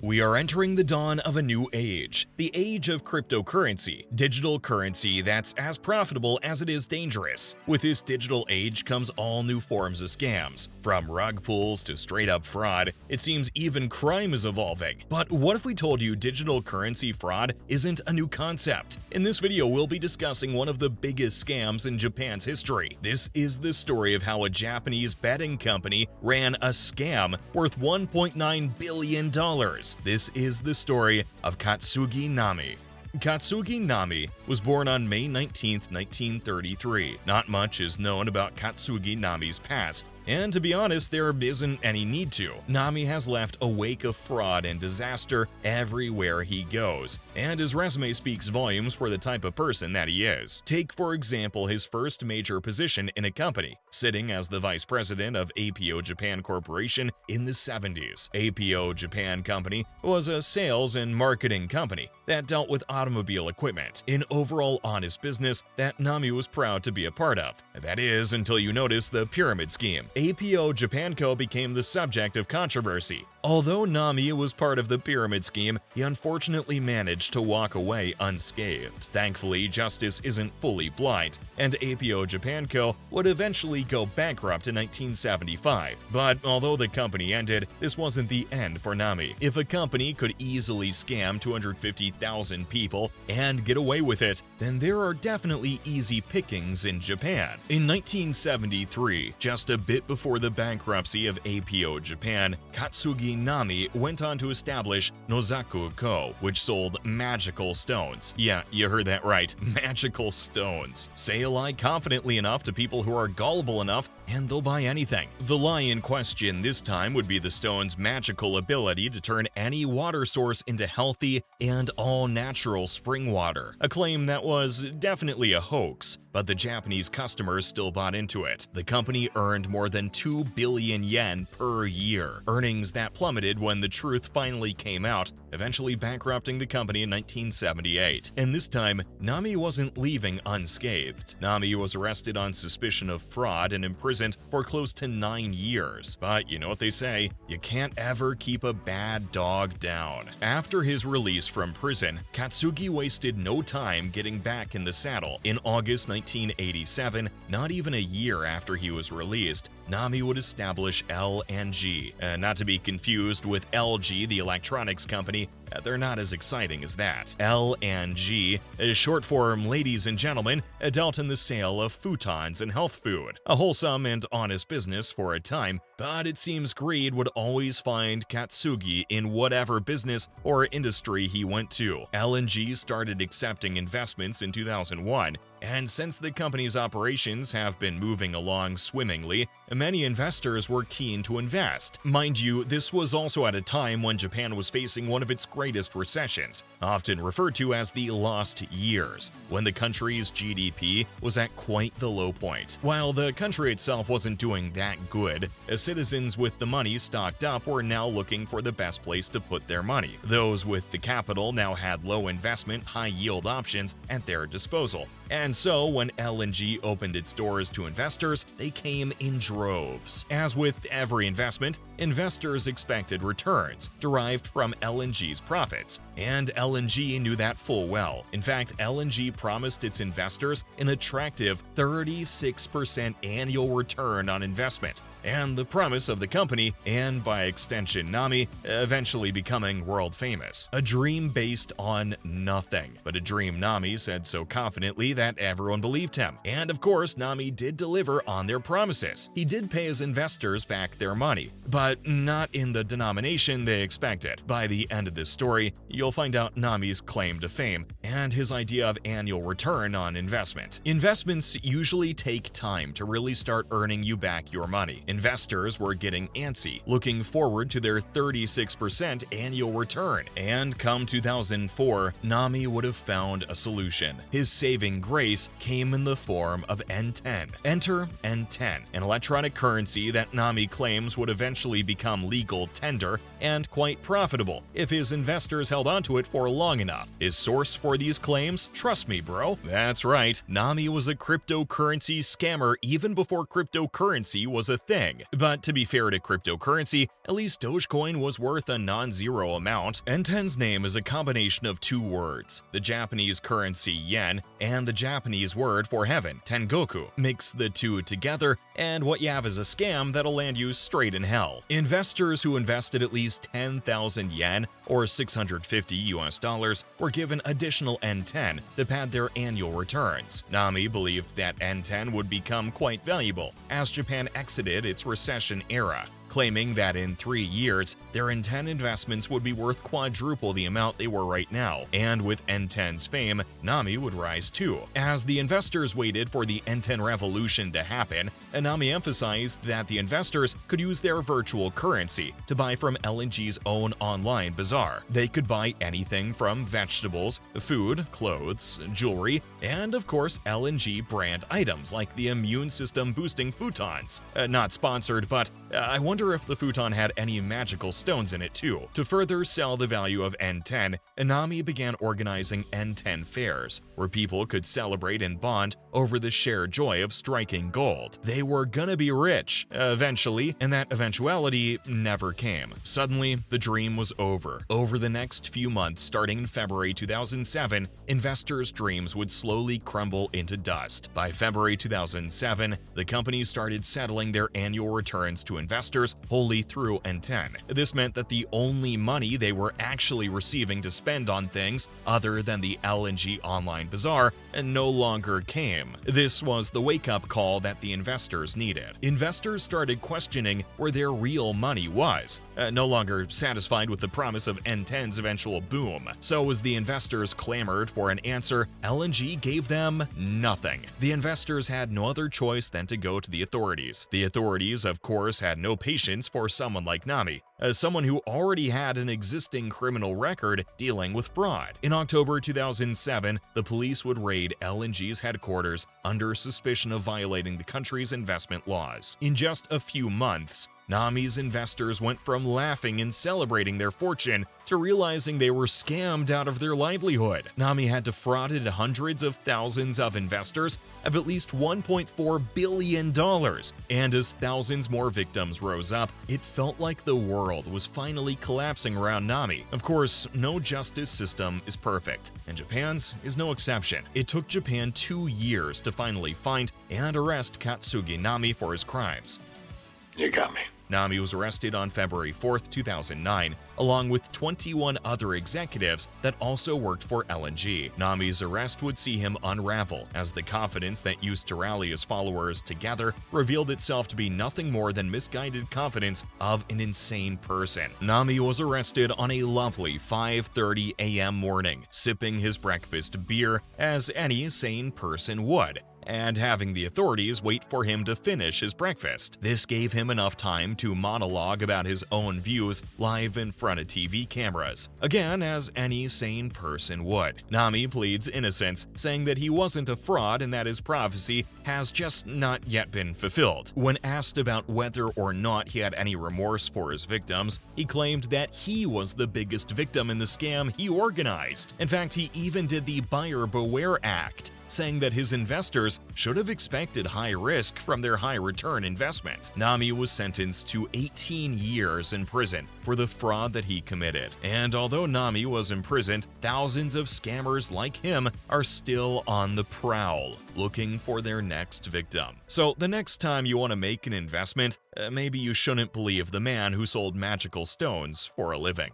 We are entering the dawn of a new age, the age of cryptocurrency, digital currency that's as profitable as it is dangerous. With this digital age comes all new forms of scams. From rug pulls to straight-up fraud, it seems even crime is evolving. But what if we told you digital currency fraud isn't a new concept? In this video, we'll be discussing one of the biggest scams in Japan's history. This is the story of how a Japanese betting company ran a scam worth $1.9 billion. This is the story of Katsugi Nami. Katsugi Nami was born on May 19, 1933. Not much is known about Katsugi Nami's past, and to be honest, there isn't any need to. Nami has left a wake of fraud and disaster everywhere he goes, and his resume speaks volumes for the type of person that he is. Take, for example, his first major position in a company, sitting as the vice president of APO Japan Corporation in the 70s. APO Japan Company was a sales and marketing company that dealt with automobile equipment, an overall honest business that Nami was proud to be a part of. That is, until you notice the pyramid scheme. APO Japan Co. became the subject of controversy. Although Nami was part of the pyramid scheme, he unfortunately managed to walk away unscathed. Thankfully, justice isn't fully blind, and APO Japan Co. would eventually go bankrupt in 1975. But although the company ended, this wasn't the end for Nami. If a company could easily scam 250,000 people and get away with it, then there are definitely easy pickings in Japan. In 1973, just a bit before the bankruptcy of APO Japan, Katsugi Nami went on to establish Nozaku Co., which sold magical stones. Yeah, you heard that right, magical stones. Say a lie confidently enough to people who are gullible enough, and they'll buy anything. The lie in question this time would be the stone's magical ability to turn any water source into healthy and all-natural spring water. A claim that was definitely a hoax, but the Japanese customers still bought into it. The company earned more than 2 billion yen per year, earnings that plummeted when the truth finally came out, eventually bankrupting the company in 1978. And this time, Nami wasn't leaving unscathed. Nami was arrested on suspicion of fraud and imprisoned for close to 9 years. But you know what they say, you can't ever keep a bad dog down. After his release from prison, Katsugi wasted no time getting back in the saddle. In August 1987, not even a year after he was released, Nami would establish L&G, not to be confused with LG, the electronics company. They're not as exciting as that. L&G, short form ladies and gentlemen, dealt in the sale of futons and health food. A wholesome and honest business for a time, but it seems greed would always find Katsugi in whatever business or industry he went to. L&G started accepting investments in 2001, and since the company's operations have been moving along swimmingly, many investors were keen to invest. Mind you, this was also at a time when Japan was facing one of its greatest recessions, often referred to as the lost years, when the country's GDP was at quite the low point. While the country itself wasn't doing that good, citizens with the money stocked up were now looking for the best place to put their money. Those with the capital now had low investment, high yield options at their disposal. And so, when L&G opened its doors to investors, they came in droves. As with every investment, investors expected returns derived from L&G's profits, and L&G knew that full well. In fact, L&G promised its investors an attractive 36% annual return on investment, and the promise of the company, and by extension Nami, eventually becoming world famous. A dream based on nothing, but a dream Nami said so confidently that everyone believed him. And of course, Nami did deliver on their promises. He did pay his investors back their money, but not in the denomination they expected. By the end of this story, you'll find out Nami's claim to fame and his idea of annual return on investment. Investments usually take time to really start earning you back your money. Investors were getting antsy, looking forward to their 36% annual return. And come 2004, Nami would have found a solution. His saving grace came in the form of N10. Enter N10, an electronic currency that Nami claims would eventually become legal tender and quite profitable if his investors held onto it for long enough. His source for these claims? Trust me, bro. That's right, Nami was a cryptocurrency scammer even before cryptocurrency was a thing. thing. But to be fair to cryptocurrency, at least Dogecoin was worth a non-zero amount. N10's name is a combination of two words, the Japanese currency yen and the Japanese word for heaven, tengoku. Mix the two together, and what you have is a scam that'll land you straight in hell. Investors who invested at least 10,000 yen or $650 were given additional N10 to pad their annual returns. Nami believed that N10 would become quite valuable as Japan exited its recession era, claiming that in 3 years, their N10 investments would be worth quadruple the amount they were right now. And with N10's fame, Nami would rise too. As the investors waited for the N10 revolution to happen, Nami emphasized that the investors could use their virtual currency to buy from LNG's own online bazaar. They could buy anything from vegetables, food, clothes, jewelry, and of course LNG brand items like the immune system boosting futons. Not sponsored, but I wonder if the futon had any magical stones in it too. To further sell the value of N10, Nami began organizing N10 fairs, where people could celebrate and bond over the shared joy of striking gold. They were gonna be rich, eventually, and that eventuality never came. Suddenly, the dream was over. Over the next few months, starting in February 2007, investors' dreams would slowly crumble into dust. By February 2007, the company started settling their annual returns to investors wholly through N10. This meant that the only money they were actually receiving to spend on things other than the LNG online bazaar no longer came. This was the wake-up call that the investors needed. Investors started questioning where their real money was, no longer satisfied with the promise of N10's eventual boom. So as the investors clamored for an answer, LNG gave them nothing. The investors had no other choice than to go to the authorities. The authorities, of course, had no patience for someone like Nami, as someone who already had an existing criminal record dealing with fraud. In October 2007, the police would raid LNG's headquarters under suspicion of violating the country's investment laws. In just a few months, Nami's investors went from laughing and celebrating their fortune to realizing they were scammed out of their livelihood. Nami had defrauded hundreds of thousands of investors of at least $1.4 billion. And as thousands more victims rose up, it felt like the world was finally collapsing around Nami. Of course, no justice system is perfect, and Japan's is no exception. It took Japan 2 years to finally find and arrest Katsugi Nami for his crimes. You got me. Nami was arrested on February 4, 2009, along with 21 other executives that also worked for LNG. Nami's arrest would see him unravel, as the confidence that used to rally his followers together revealed itself to be nothing more than misguided confidence of an insane person. Nami was arrested on a lovely 5:30 a.m. morning, sipping his breakfast beer as any sane person would, and having the authorities wait for him to finish his breakfast. This gave him enough time to monologue about his own views live in front of TV cameras, again as any sane person would. Nami pleads innocence, saying that he wasn't a fraud and that his prophecy has just not yet been fulfilled. When asked about whether or not he had any remorse for his victims, he claimed that he was the biggest victim in the scam he organized. In fact, he even did the buyer beware act, saying that his investors should have expected high risk from their high return investment. Nami was sentenced to 18 years in prison for the fraud that he committed. And although Nami was imprisoned, thousands of scammers like him are still on the prowl, looking for their next victim. So the next time you want to make an investment, maybe you shouldn't believe the man who sold magical stones for a living.